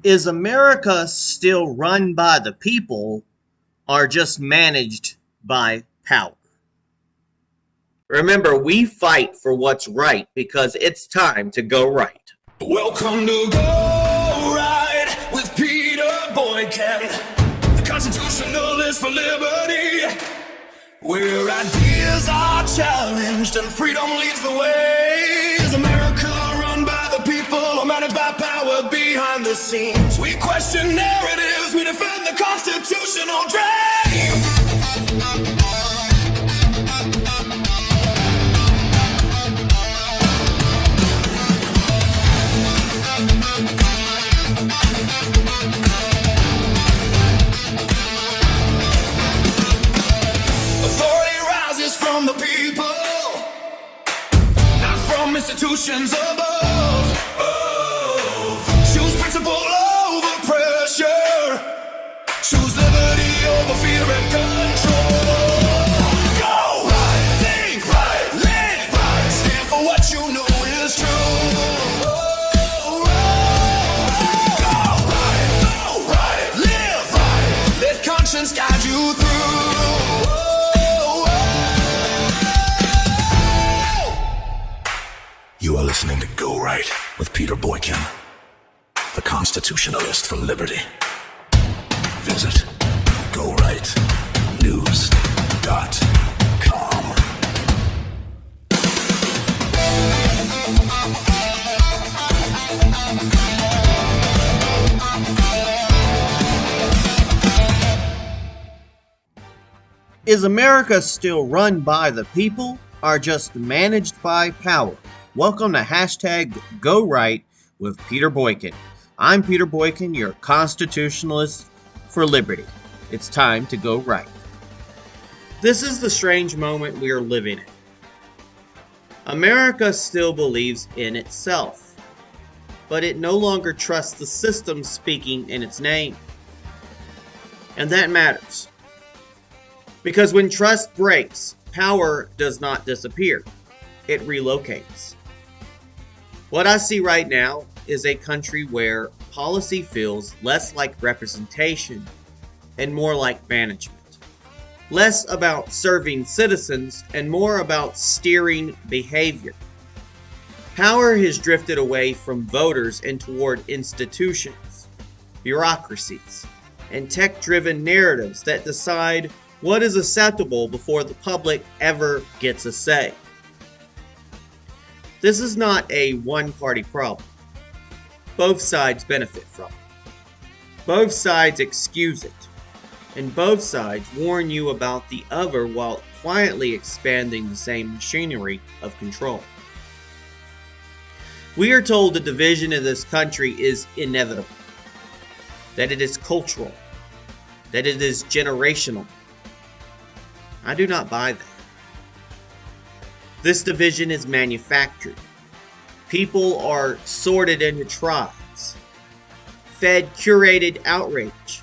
Is America still run by the people or just managed by power? Remember, we fight for what's right because it's time to go right. Welcome to Go Right with Peter Boykin, the Constitutionalist for liberty, where ideas are challenged and freedom leads the way. Is America run by the people or managed by power behind the scenes? We question narratives, we defend the constitutional dream. Authority rises from the people, not from institutions above. Choose principle over pressure. Choose liberty over fear and control. Go right, think right, live right. Stand for what you know is true. Go right, live right. Let conscience guide you through. You are listening to Go Right with Peter Boykin, the Constitutionalist for liberty. Visit GoRightNews.com. Is America still run by the people or just managed by power? Welcome to hashtag Go Right with Peter Boykin. I'm Peter Boykin, your Constitutionalist for liberty. It's time to go right. This is the strange moment we are living in. America still believes in itself, but it no longer trusts the system speaking in its name. And that matters. Because when trust breaks, power does not disappear. It relocates. What I see right now is a country where policy feels less like representation and more like management. Less about serving citizens and more about steering behavior. Power has drifted away from voters and toward institutions, bureaucracies, and tech-driven narratives that decide what is acceptable before the public ever gets a say. This is not a one-party problem. Both sides benefit from it. Both sides excuse it. And both sides warn you about the other while quietly expanding the same machinery of control. We are told the division in this country is inevitable, that it is cultural, that it is generational. I do not buy that. This division is manufactured. People are sorted into tribes, fed curated outrage,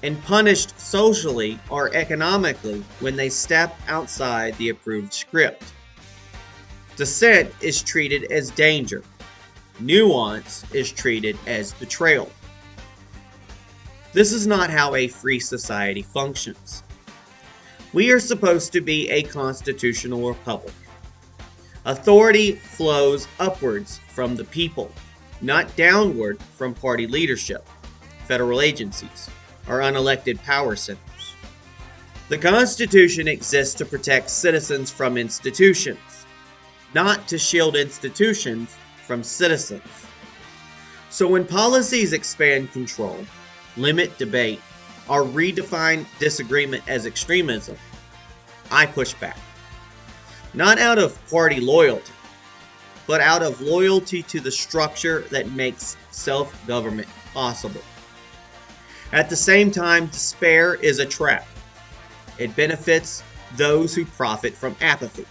and punished socially or economically when they step outside the approved script. Dissent is treated as danger. Nuance is treated as betrayal. This is not how a free society functions. We are supposed to be a constitutional republic. Authority flows upwards from the people, not downward from party leadership, federal agencies, or unelected power centers. The Constitution exists to protect citizens from institutions, not to shield institutions from citizens. So when policies expand control, limit debate, or redefine disagreement as extremism, I push back. Not out of party loyalty, but out of loyalty to the structure that makes self-government possible. At the same time, despair is a trap. It benefits those who profit from apathy.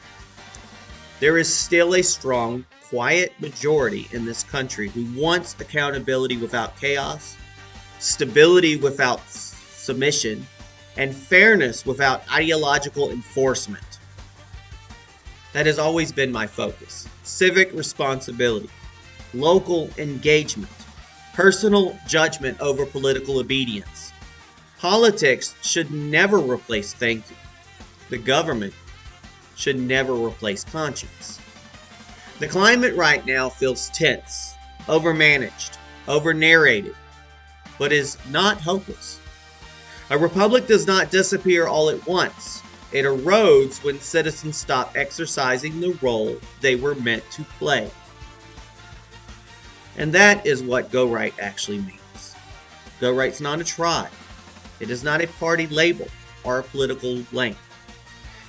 There is still a strong, quiet majority in this country who wants accountability without chaos, stability without submission, and fairness without ideological enforcement. That has always been my focus. Civic responsibility, local engagement, personal judgment over political obedience. Politics should never replace thinking. The government should never replace conscience. The climate right now feels tense, overmanaged, over-narrated, but is not hopeless. A republic does not disappear all at once. It erodes when citizens stop exercising the role they were meant to play. And that is what Go Right actually means. Go Right's not a tribe. It is not a party label or a political lane.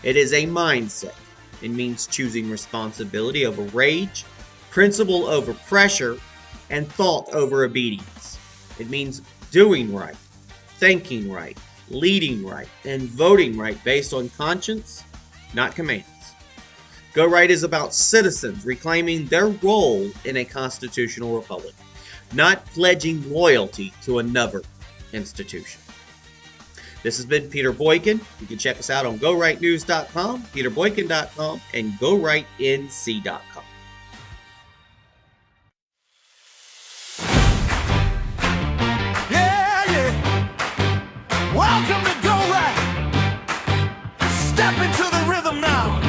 It is a mindset. It means choosing responsibility over rage, principle over pressure, and thought over obedience. It means doing right, thinking right, leading right, and voting right based on conscience, not commands. Go Right is about citizens reclaiming their role in a constitutional republic, not pledging loyalty to another institution. This has been Peter Boykin. You can check us out on GoRightNews.com, PeterBoykin.com, and GoRightNC.com. Welcome to Go Right. Step into the rhythm now.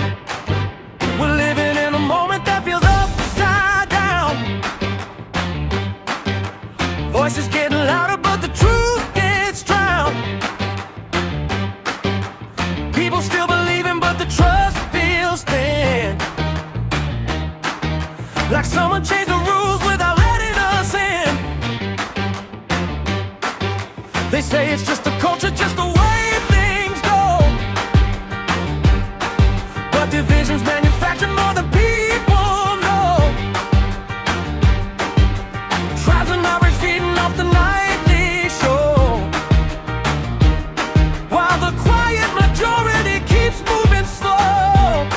We're living in a moment that feels upside down. Voices getting louder, but the truth gets drowned. People still believing, but the trust feels thin. Like someone changed the rules without letting us in. They say it's just a culture, just the way things go. But divisions manufacture more than people know. Tribes and outrage feeding off the nightly show, while the quiet majority keeps moving slow.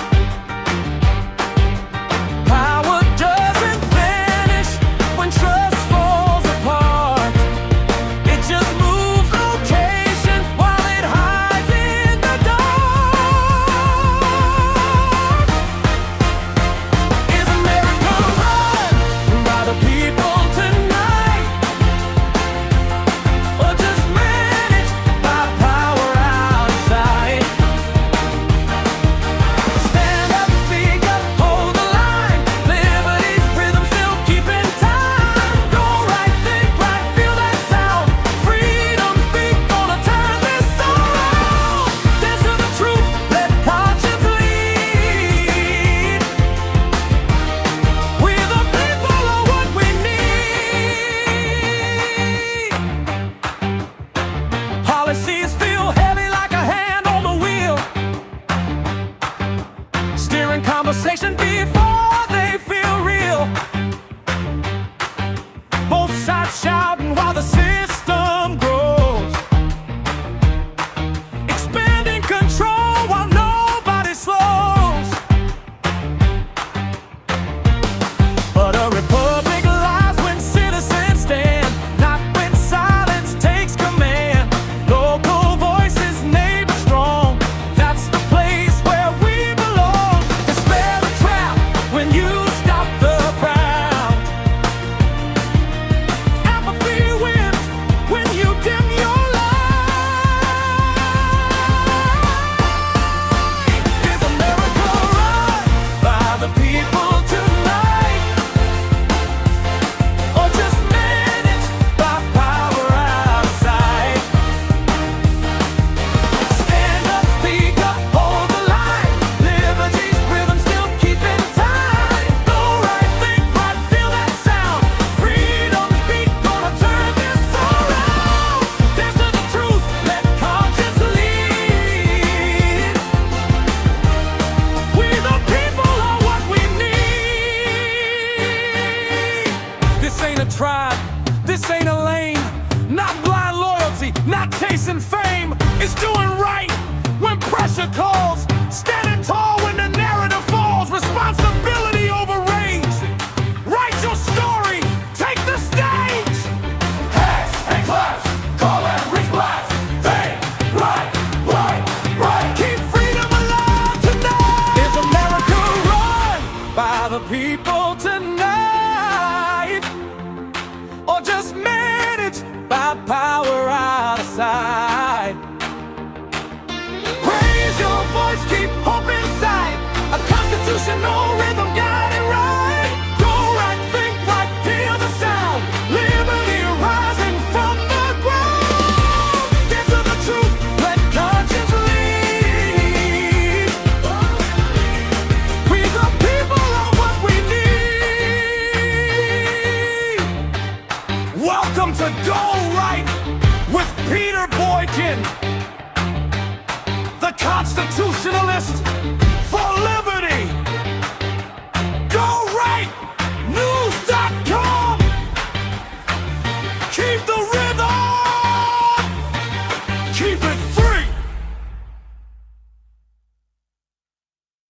Power doesn't vanish when trust falls apart. It just moves location while it hides in the dark. Is America run by the people tonight, or just managed by power outside? Stand up, speak up, hold the line. Liberty's rhythm still keeping time. Go right, think right, feel that sound. Freedom speak, gonna turn this around. Dance to the truth, let conscience lead. We the people are what we need. Policies feel heavy like a hand on the wheel, steering conversation before they feel real. Both sides shouting while the system grows, expanding control while nobody slows. But a republic lies when citizens stand, not when silence takes command. Local voices, neighbor strong, that's the place where we belong. Despair the trap when you stop the crowd. Apathy wins when you dim your light. Is America run by the people tonight, or just managed by power outside? Stand up, speak up, hold the line. Liberty's rhythm still keeping time. Go right, think right, feel that sound. Freedom's beat, gonna turn this around. Dance to the truth, let conscience lead. We the people are what we need. This ain't a tribe, this ain't a lane. Not blind loyalty, not chasing fame. It's doing right when pressure calls, standing tall when the narrative falls. Responsibility over rage. Write your story, take the stage. Hands and claps, call and reach blast. Fame, right, right, right. Keep freedom alive tonight. Is America run by the people tonight, or just by power out of sight. Raise your voice, keep hope inside. A constitutional rhythm, got it right. Go right, think right, hear the sound. Liberty rising from the ground. Get to the truth, let conscience lead. We the people are what we need. Welcome to Go Right with Peter Boykin, the Constitutionalist for liberty. GoRightNews.com. Keep the rhythm. Keep it free.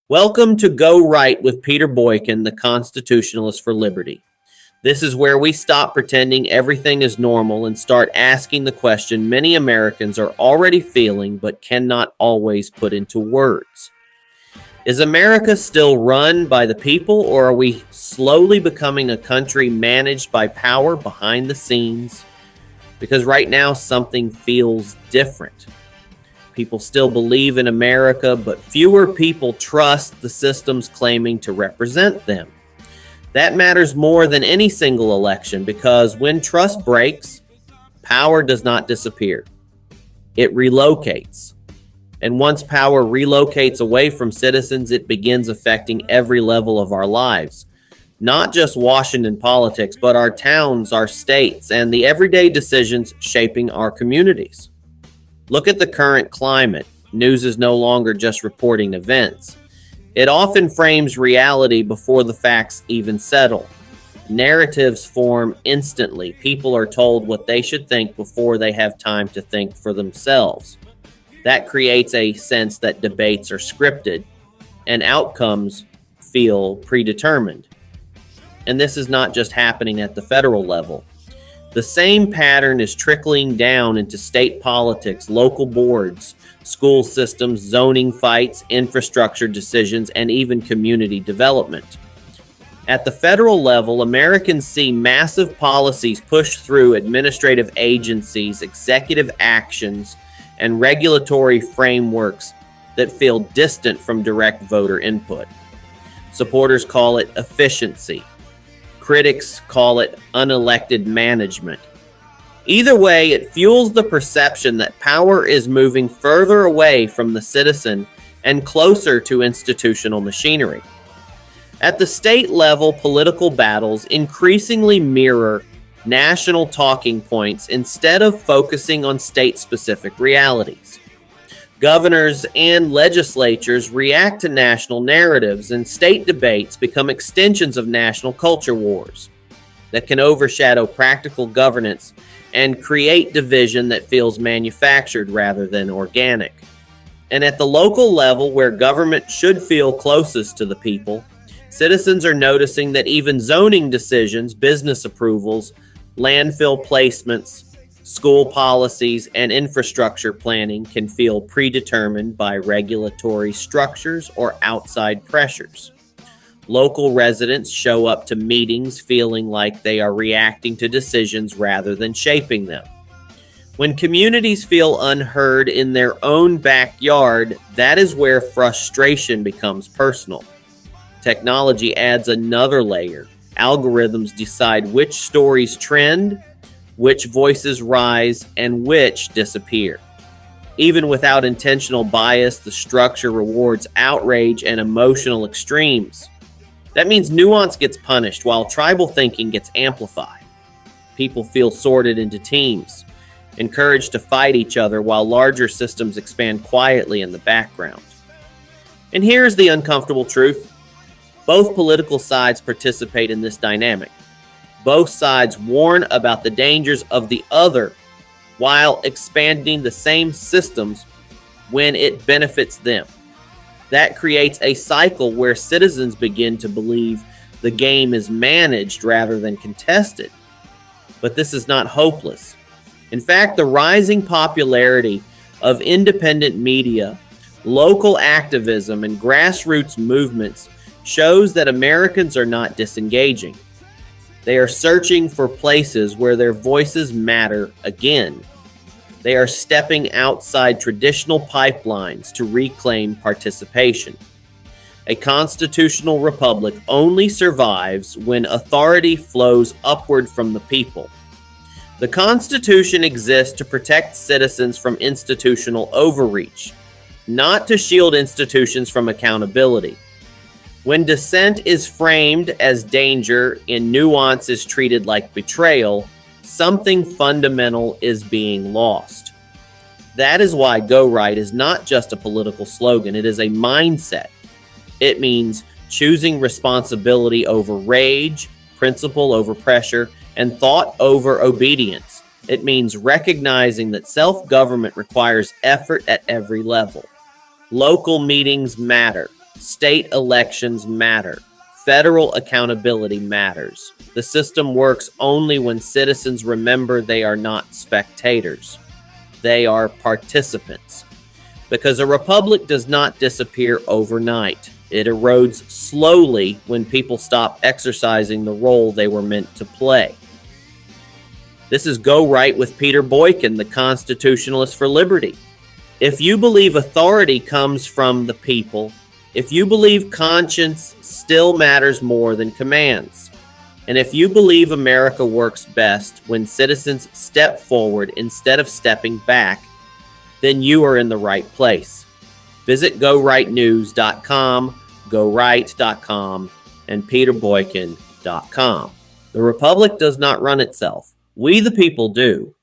Welcome to Go Right with Peter Boykin, the Constitutionalist for Liberty. This is where we stop pretending everything is normal and start asking the question many Americans are already feeling but cannot always put into words. Is America still run by the people, or are we slowly becoming a country managed by power behind the scenes? Because right now something feels different. People still believe in America, but fewer people trust the systems claiming to represent them. That matters more than any single election, because when trust breaks, power does not disappear. It relocates. And once power relocates away from citizens, it begins affecting every level of our lives. Not just Washington politics, but our towns, our states, and the everyday decisions shaping our communities. Look at the current climate. News is no longer just reporting events. It often frames reality before the facts even settle. Narratives form instantly. People are told what they should think before they have time to think for themselves. That creates a sense that debates are scripted and outcomes feel predetermined. And this is not just happening at the federal level. The same pattern is trickling down into state politics, local boards, school systems, zoning fights, infrastructure decisions, and even community development. At the federal level, Americans see massive policies pushed through administrative agencies, executive actions, and regulatory frameworks that feel distant from direct voter input. Supporters call it efficiency. Critics call it unelected management. Either way, it fuels the perception that power is moving further away from the citizen and closer to institutional machinery. At the state level, political battles increasingly mirror national talking points instead of focusing on state-specific realities. Governors and legislatures react to national narratives, and state debates become extensions of national culture wars that can overshadow practical governance and create division that feels manufactured rather than organic. And at the local level, where government should feel closest to the people, citizens are noticing that even zoning decisions, business approvals, landfill placements, school policies, and infrastructure planning can feel predetermined by regulatory structures or outside pressures. Local residents show up to meetings feeling like they are reacting to decisions rather than shaping them. When communities feel unheard in their own backyard, that is where frustration becomes personal. Technology adds another layer. Algorithms decide which stories trend, which voices rise, and which disappear. Even without intentional bias, the structure rewards outrage and emotional extremes. That means nuance gets punished while tribal thinking gets amplified. People feel sorted into teams, encouraged to fight each other while larger systems expand quietly in the background. And here's the uncomfortable truth. Both political sides participate in this dynamic. Both sides warn about the dangers of the other while expanding the same systems when it benefits them. That creates a cycle where citizens begin to believe the game is managed rather than contested. But this is not hopeless. In fact, the rising popularity of independent media, local activism, and grassroots movements shows that Americans are not disengaging. They are searching for places where their voices matter again. They are stepping outside traditional pipelines to reclaim participation. A constitutional republic only survives when authority flows upward from the people. The Constitution exists to protect citizens from institutional overreach, not to shield institutions from accountability. When dissent is framed as danger and nuance is treated like betrayal, something fundamental is being lost. That is why Go Right is not just a political slogan, it is a mindset. It means choosing responsibility over rage, principle over pressure, and thought over obedience. It means recognizing that self-government requires effort at every level. Local meetings matter. State elections matter. Federal accountability matters. The system works only when citizens remember they are not spectators. They are participants. Because a republic does not disappear overnight. It erodes slowly when people stop exercising the role they were meant to play. This is Go Right with Peter Boykin, the Constitutionalist for Liberty. If you believe authority comes from the people, if you believe conscience still matters more than commands, and if you believe America works best when citizens step forward instead of stepping back, then you are in the right place. Visit GoRightNews.com, GoRight.com, and PeterBoykin.com. The republic does not run itself. We the people do.